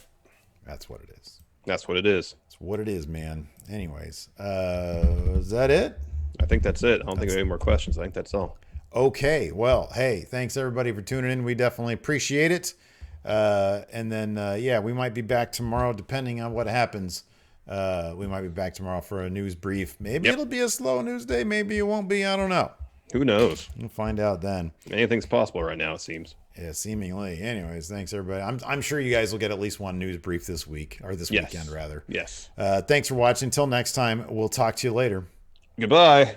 S4: that's what it is.
S5: That's what it is.
S4: It's what it is, man. Anyways, is that it?
S5: I think that's it. I don't think we have any more questions. I think that's all.
S4: Okay. Well, hey, thanks everybody for tuning in. We definitely appreciate it. And then, we might be back tomorrow, depending on what happens. We might be back tomorrow for a news brief. Maybe it'll be a slow news day. Maybe it won't be. I don't know.
S5: Who knows?
S4: We'll find out then.
S5: Anything's possible right now, it seems.
S4: Yeah, seemingly. Anyways, thanks everybody. I'm sure you guys will get at least one news brief this week, or this weekend rather.
S5: Yes.
S4: Thanks for watching. Until next time, we'll talk to you later.
S5: Goodbye.